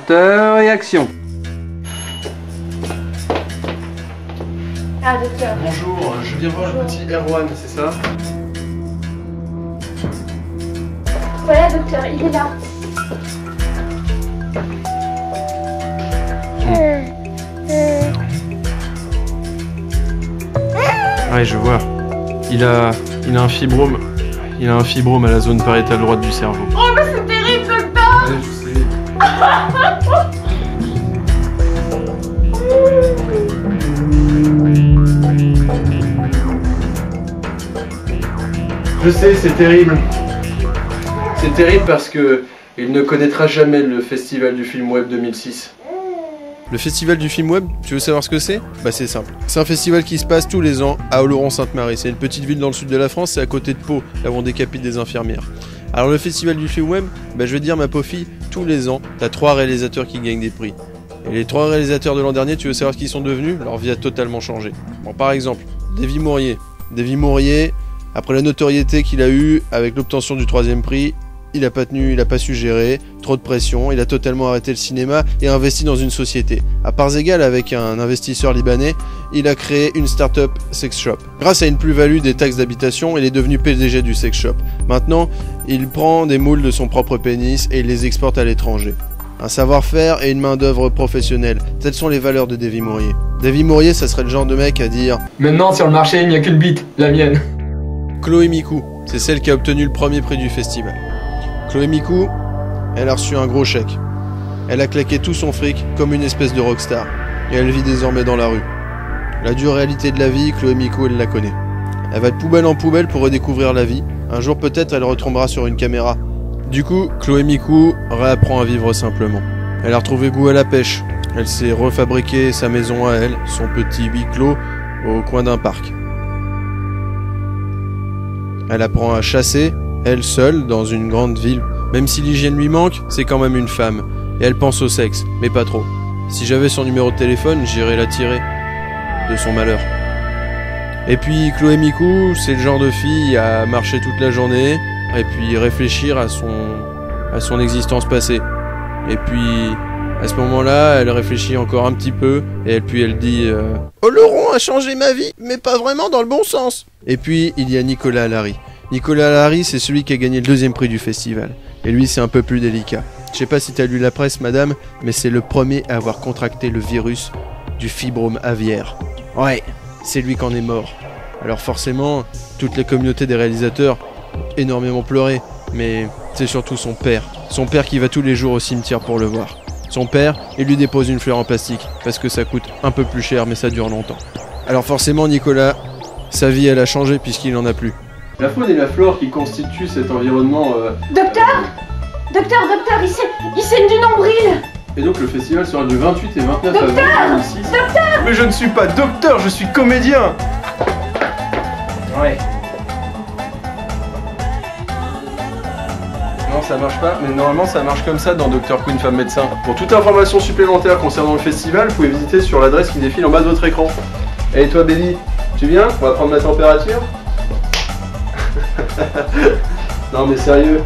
Opérateur et action. Ah, docteur. Bonjour, je viens voir le petit Erwan, c'est ça? Voilà, docteur, il est là. Ouais, je vois. Il a un fibrome. Il a un fibrome à la zone pariétale droite du cerveau. Oh, mais c'est terrible, docteur. Ouais, je sais. Je sais, c'est terrible. C'est terrible parce que il ne connaîtra jamais le festival du film web 2006. Le festival du film web, tu veux savoir ce que c'est? Bah c'est simple. C'est un festival qui se passe tous les ans à Oloron-Sainte-Marie. C'est une petite ville dans le sud de la France, c'est à côté de Pau, là où on décapite des infirmières. Alors le festival du film web, bah je veux dire ma pauvre fille, tous les ans, t'as 3 réalisateurs qui gagnent des prix. Et les 3 réalisateurs de l'an dernier, tu veux savoir ce qu'ils sont devenus? Leur vie a totalement changé. Bon, par exemple, Davy Mourier. Davy Mourier, après la notoriété qu'il a eue avec l'obtention du 3e prix, il a pas tenu, il a pas su gérer, trop de pression, il a totalement arrêté le cinéma et investi dans une société. À parts égales avec un investisseur libanais, il a créé une start-up sex shop. Grâce à une plus-value des taxes d'habitation, il est devenu PDG du sex shop. Maintenant, il prend des moules de son propre pénis et il les exporte à l'étranger. Un savoir-faire et une main-d'œuvre professionnelle, telles sont les valeurs de Davy Mourier. Davy Mourier, ça serait le genre de mec à dire « Maintenant, sur le marché, il n'y a qu'une bite, la mienne. » Chloé Micou, c'est celle qui a obtenu le 1er prix du festival. Chloé Micou, elle a reçu un gros chèque. Elle a claqué tout son fric comme une espèce de rockstar. Et elle vit désormais dans la rue. La dure réalité de la vie, Chloé Micou, elle la connaît. Elle va de poubelle en poubelle pour redécouvrir la vie. Un jour peut-être, elle retombera sur une caméra. Du coup, Chloé Micou réapprend à vivre simplement. Elle a retrouvé goût à la pêche. Elle s'est refabriqué sa maison à elle, son petit huis clos, au coin d'un parc. Elle apprend à chasser, elle seule, dans une grande ville. Même si l'hygiène lui manque, c'est quand même une femme. Et elle pense au sexe, mais pas trop. Si j'avais son numéro de téléphone, j'irais la tirer de son malheur. Et puis Chloé Micou, c'est le genre de fille à marcher toute la journée, et puis réfléchir à son existence passée. Et puis, à ce moment-là, elle réfléchit encore un petit peu, et puis elle dit Oloron a changé ma vie, mais pas vraiment dans le bon sens. Et puis, il y a Nicolas Allary. Nicolas Allary, c'est celui qui a gagné le 2e prix du festival. Et lui, c'est un peu plus délicat. Je sais pas si t'as lu la presse, madame, mais c'est le premier à avoir contracté le virus du fibrome aviaire. Ouais, c'est lui qui en est mort. Alors forcément, toute la communauté des réalisateurs ont énormément pleuré. Mais c'est surtout son père. Son père qui va tous les jours au cimetière pour le voir. Son père, il lui dépose une fleur en plastique, parce que ça coûte un peu plus cher, mais ça dure longtemps. Alors forcément, Nicolas, sa vie, elle a changé puisqu'il n'en a plus. La faune et la flore qui constituent cet environnement... Docteur, il saigne du nombril. Et donc le festival sera du 28 et 29 Docteur avril 2006. Docteur! Mais je ne suis pas docteur, je suis comédien. Ouais. Non, ça marche pas, mais normalement ça marche comme ça dans Dr Queen Femme Médecin. Pour toute information supplémentaire concernant le festival, vous pouvez visiter sur l'adresse qui défile en bas de votre écran. Et toi, Béli, tu viens? On va prendre la température. Non mais sérieux.